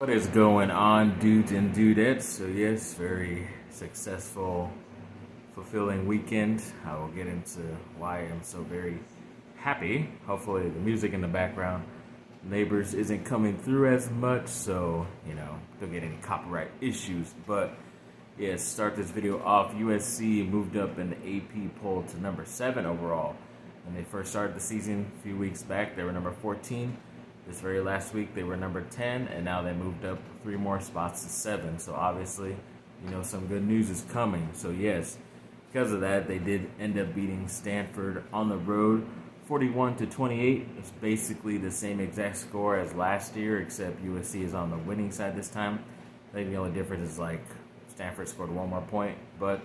What is going on, dudes and dudettes? So yes, very successful, fulfilling weekend. I will get into why I'm so very happy. Hopefully the music in the background, neighbors isn't coming through as much, so don't get any copyright issues. But yes, start this video off. USC moved up in the AP poll to number 7 overall. When they first started the season a few weeks back, they were number 14. This very last week, they were number 10, and now they moved up 3 more spots to 7. So obviously, some good news is coming. So yes, because of that, they did end up beating Stanford on the road, 41-28. It's basically the same exact score as last year, except USC is on the winning side this time. I think the only difference is Stanford scored 1 more point, but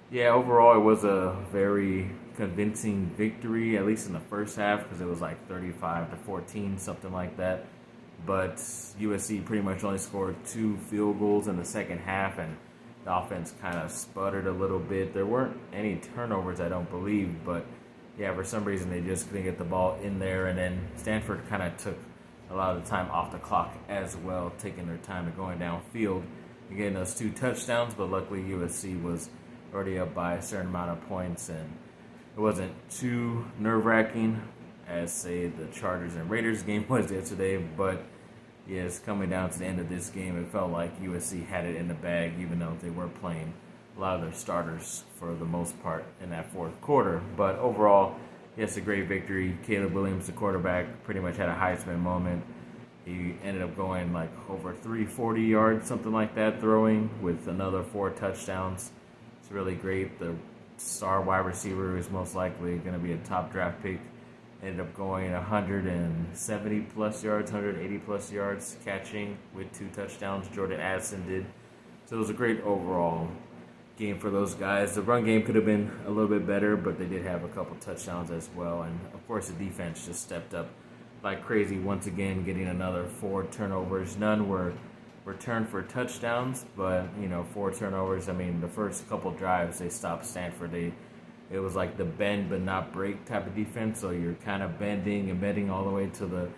yeah, overall it was a very convincing victory, at least in the first half, because it was 35-14, something like that. But USC pretty much only scored 2 field goals in the second half, and the offense kind of sputtered a little bit. There weren't any turnovers, I don't believe, but yeah, for some reason they just couldn't get the ball in there, and then Stanford kind of took a lot of the time off the clock as well, taking their time to going downfield and getting those 2 touchdowns, but luckily USC was already up by a certain amount of points, and it wasn't too nerve-wracking as, say, the Chargers and Raiders game was yesterday. But yes, coming down to the end of this game, it felt like USC had it in the bag, even though they were playing a lot of their starters for the most part in that fourth quarter. But overall, yes, a great victory. Caleb Williams, the quarterback, pretty much had a Heisman moment. He ended up going over 340 yards, something like that, throwing with another 4 touchdowns. It's really great. The star wide receiver is most likely going to be a top draft pick. Ended up going 170 plus yards, 180 plus yards catching with 2 touchdowns. Jordan Addison did. So it was a great overall game for those guys. The run game could have been a little bit better, but they did have a couple touchdowns as well. And of course, the defense just stepped up like crazy once again, getting another 4 turnovers. None were returned for touchdowns, but 4 turnovers. I mean, the first couple drives they stopped Stanford. It was like the bend but not break type of defense, so you're kind of bending and bending all the way to the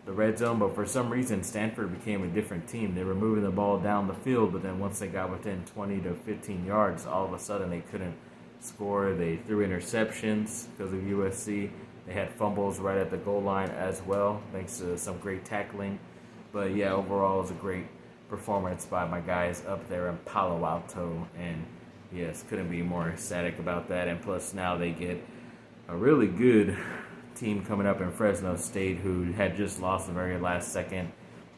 red zone. But for some reason, Stanford became a different team. They were moving the ball down the field, but then once they got within 20 to 15 yards, all of a sudden they couldn't score. They threw interceptions because of USC. They had fumbles right at the goal line as well, thanks to some great tackling. But yeah, overall it was a great performance by my guys up there in Palo Alto, and yes, couldn't be more ecstatic about that. And plus now they get a really good team coming up in Fresno State, who had just lost the very last second.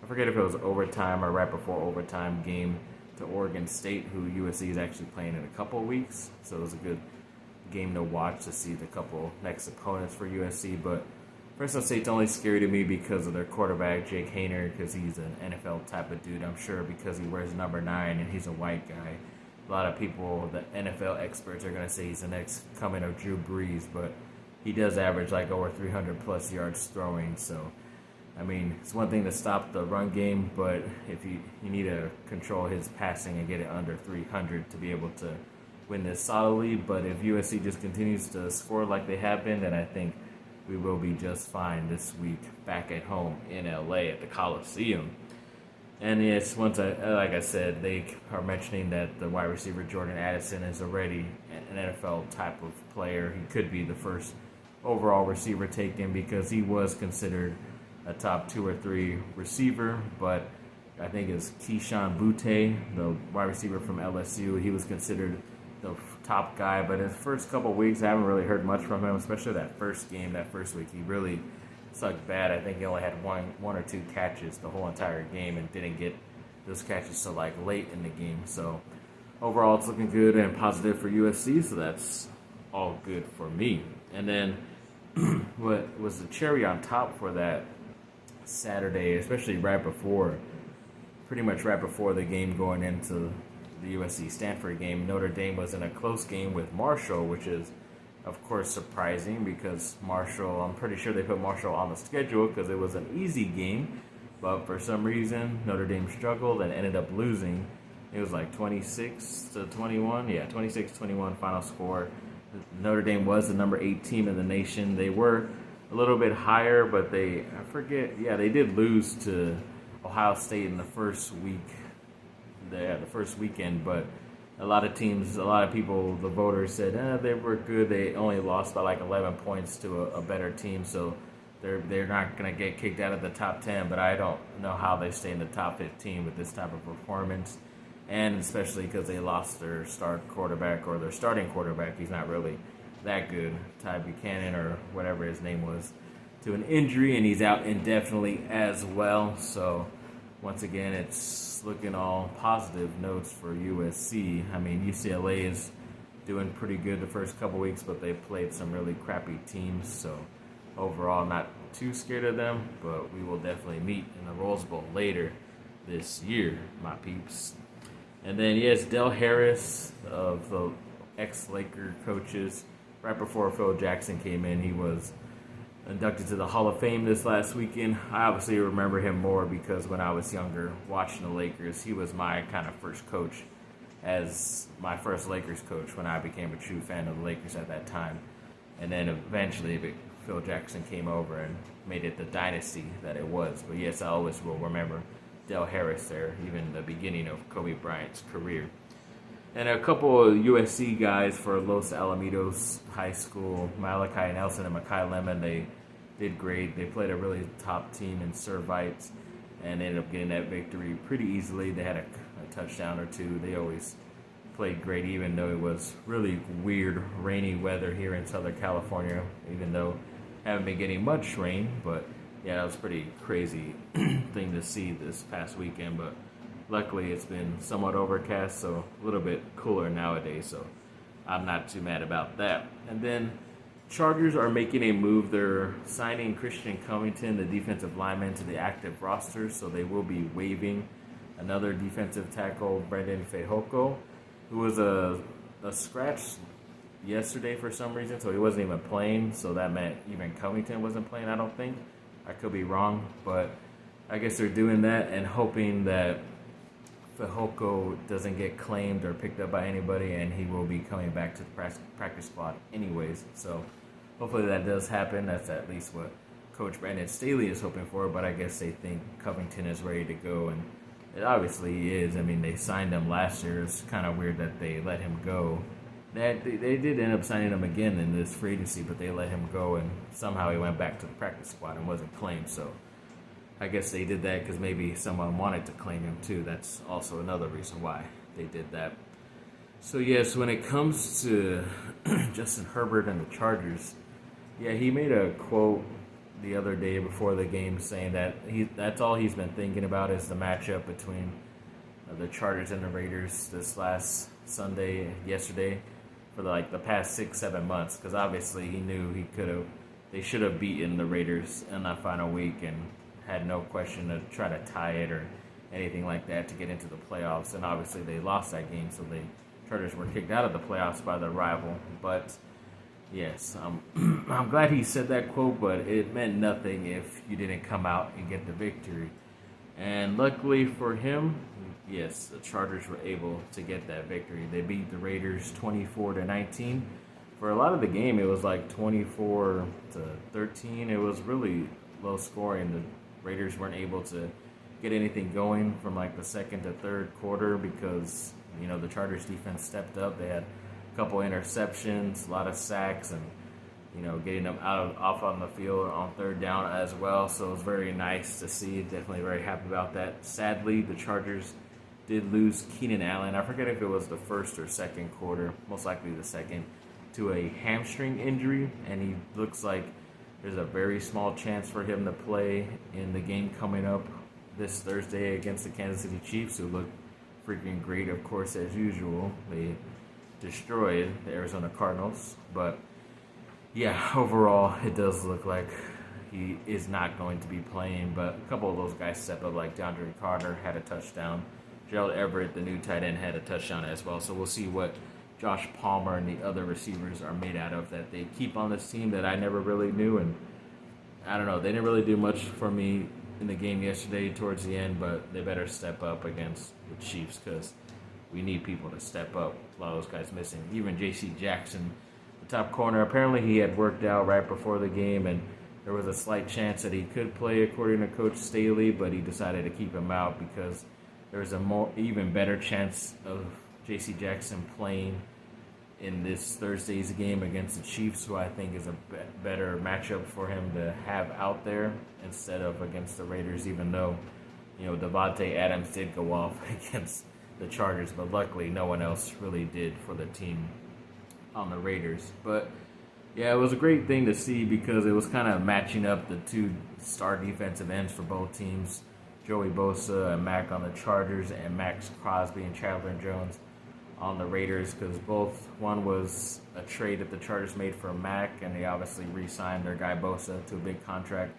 I forget if it was overtime or right before overtime game to Oregon State, who USC is actually playing in a couple of weeks. So it was a good game to watch to see the couple next opponents for USC. But Fresno State's only scary to me because of their quarterback, Jake Haener, because he's an NFL type of dude. I'm sure because he wears number 9 and he's a white guy. A lot of people, the NFL experts, are going to say he's the next coming of Drew Brees, but he does average over 300 plus yards throwing. So, I mean, it's one thing to stop the run game, but if you need to control his passing and get it under 300 to be able to win this solidly. But if USC just continues to score like they have been, then I think we will be just fine this week back at home in LA at the Coliseum. And yes, like I said, they are mentioning that the wide receiver Jordan Addison is already an NFL type of player. He could be the first overall receiver taken because he was considered a top 2 or 3 receiver. But I think it's Keyshawn Butte, the wide receiver from LSU. He was considered the top guy, but his first couple weeks I haven't really heard much from him, especially that first week. He really sucked bad. I think he only had one or 2 catches the whole entire game and didn't get those catches till late in the game. So overall it's looking good and positive for USC, so that's all good for me. And then what was the cherry on top for that Saturday, especially pretty much right before the game going into the USC-Stanford game, Notre Dame was in a close game with Marshall, which is, of course, surprising because I'm pretty sure they put Marshall on the schedule because it was an easy game, but for some reason, Notre Dame struggled and ended up losing. It was 26-21. Yeah, 26-21 final score. Notre Dame was the number 8 team in the nation. They were a little bit higher, but they did lose to Ohio State in the first weekend, but a lot of teams, a lot of people, the voters said they were good. They only lost by like 11 points to a better team, so they're not going to get kicked out of the top 10. But I don't know how they stay in the top 15 with this type of performance, and especially because they lost their starting quarterback. He's not really that good, Ty Buchanan or whatever his name was, to an injury, and he's out indefinitely as well. So once again, it's looking all positive notes for USC. I mean, UCLA is doing pretty good the first couple weeks, but they played some really crappy teams. So overall, not too scared of them, but we will definitely meet in the Rose Bowl later this year, my peeps. And then, yes, Del Harris of the ex-Laker coaches, right before Phil Jackson came in, he was inducted to the Hall of Fame this last weekend. I obviously remember him more because when I was younger watching the Lakers, he was my kind of first coach, as my first Lakers coach when I became a true fan of the Lakers at that time. And then eventually Phil Jackson came over and made it the dynasty that it was. But yes, I always will remember Del Harris there, even the beginning of Kobe Bryant's career. And a couple of USC guys for Los Alamitos High School, Malachi Nelson and Makai Lemon, they did great. They played a really top team in Servites and ended up getting that victory pretty easily. They had a touchdown or two. They always played great, even though it was really weird, rainy weather here in Southern California, even though haven't been getting much rain. But yeah, that was a pretty crazy thing to see this past weekend. But luckily, it's been somewhat overcast, so a little bit cooler nowadays, so I'm not too mad about that. And then Chargers are making a move. They're signing Christian Covington, the defensive lineman, to the active roster, so they will be waiving another defensive tackle, Brendan Fehoko, who was a scratch yesterday for some reason, so he wasn't even playing, so that meant even Covington wasn't playing, I don't think. I could be wrong, but I guess they're doing that and hoping that Fehoko doesn't get claimed or picked up by anybody, and he will be coming back to the practice squad anyways. So hopefully that does happen. That's at least what Coach Brandon Staley is hoping for, but I guess they think Covington is ready to go, and it obviously is. I mean, they signed him last year. It's kind of weird that they let him go. They did end up signing him again in this free agency, but they let him go, and somehow he went back to the practice squad and wasn't claimed. So I guess they did that because maybe someone wanted to claim him too. That's also another reason why they did that. So yes, when it comes to Justin Herbert and the Chargers, yeah, he made a quote the other day before the game saying that that's all he's been thinking about is the matchup between the Chargers and the Raiders this last yesterday, for the past 6-7 months, because obviously he knew they should have beaten the Raiders in that final week and had no question to try to tie it or anything like that to get into the playoffs. And obviously they lost that game, so the Chargers were kicked out of the playoffs by their rival. But yes, I'm glad he said that quote, but it meant nothing if you didn't come out and get the victory. And luckily for him, yes, the Chargers were able to get that victory. They beat the Raiders 24-19. For a lot of the game, it was like 24-13. It was really low scoring. The Raiders weren't able to get anything going from the second to third quarter because, the Chargers defense stepped up. They had a couple interceptions, a lot of sacks, and, getting them off on the field on third down as well. So it was very nice to see. Definitely very happy about that. Sadly, the Chargers did lose Keenan Allen. I forget if it was the first or second quarter, most likely the second, to a hamstring injury, and he looks like there's a very small chance for him to play in the game coming up this Thursday against the Kansas City Chiefs, who look freaking great, of course, as usual. They destroyed the Arizona Cardinals, but yeah, overall, it does look like he is not going to be playing, but a couple of those guys stepped up, like DeAndre Carter had a touchdown. Gerald Everett, the new tight end, had a touchdown as well, so we'll see what Josh Palmer and the other receivers are made out of that they keep on this team that I never really knew. And I don't know, they didn't really do much for me in the game yesterday towards the end, but they better step up against the Chiefs because we need people to step up. A lot of those guys missing. Even J.C. Jackson, the top corner, apparently he had worked out right before the game and There was a slight chance that he could play according to Coach Staley, but he decided to keep him out because there's even better chance of J.C. Jackson playing in this Thursday's game against the Chiefs, who I think is a better matchup for him to have out there instead of against the Raiders, even though, Devontae Adams did go off against the Chargers, but luckily no one else really did for the team on the Raiders. But yeah, it was a great thing to see because it was kind of matching up the two star defensive ends for both teams, Joey Bosa and Mack on the Chargers, and Max Crosby and Chandler Jones on the Raiders, because one was a trade that the Chargers made for Mack, and they obviously re-signed their guy Bosa to a big contract.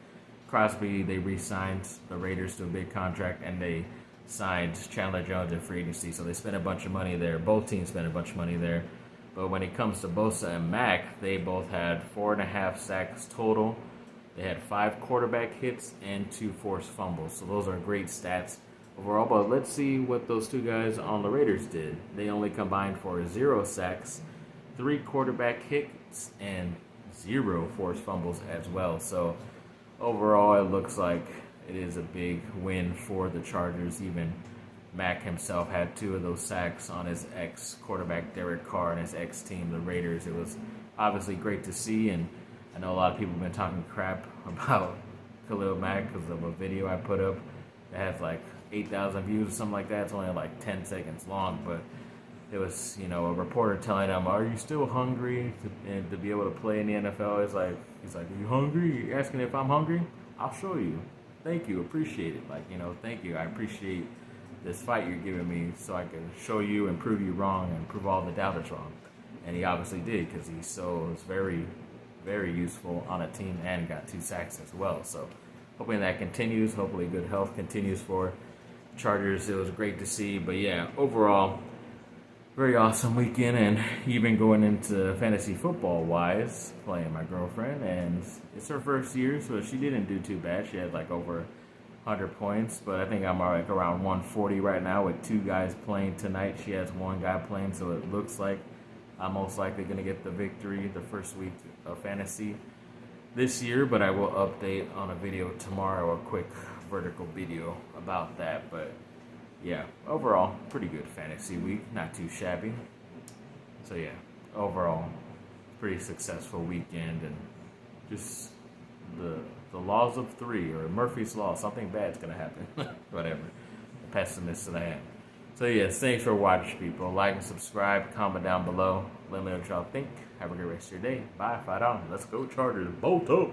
Crosby, they re-signed the Raiders to a big contract, and they signed Chandler Jones in free agency, so they spent a bunch of money there. Both teams spent a bunch of money there. But when it comes to Bosa and Mack, they both had 4.5 sacks total. They had 5 quarterback hits and 2 forced fumbles. So those are great stats overall. But let's see what those two guys on the Raiders did. They only combined for 0 sacks, 3 quarterback hits, and 0 forced fumbles as well. So overall, it looks like it is a big win for the Chargers. Even Mack himself had 2 of those sacks on his ex-quarterback Derek Carr and his ex-team, the Raiders. It was obviously great to see, and I know a lot of people have been talking crap about Khalil Mack because of a video I put up that has like 8,000 views or something like that. It's only like 10 seconds long, but it was, a reporter telling him, "Are you still hungry to be able to play in the NFL?" He's like, "Are you hungry? You're asking if I'm hungry? I'll show you. Thank you, appreciate it. Thank you. I appreciate this fight you're giving me so I can show you and prove you wrong and prove all the doubters wrong." And he obviously did, because he was very, very useful on a team and got 2 sacks as well. So hoping that continues. Hopefully good health continues for Chargers. It was great to see. But yeah, overall, very awesome weekend, and even going into fantasy football wise, playing my girlfriend, and it's her first year, so she didn't do too bad. She had like over 100 points, but I think I'm like around 140 right now with 2 guys playing tonight. She has 1 guy playing, so it looks like I'm most likely going to get the victory the first week of fantasy this year, but I will update on a video tomorrow, a quick vertical video about that. But yeah, overall, pretty good fantasy week, not too shabby. So yeah, overall, pretty successful weekend, and just the laws of 3, or Murphy's Law, something bad's gonna happen. Whatever. The pessimist that I am. So yes, thanks for watching, people. Like and subscribe, comment down below. Let me know what y'all think. Have a great rest of your day. Bye, fight on. Let's go Chargers. Bolt up.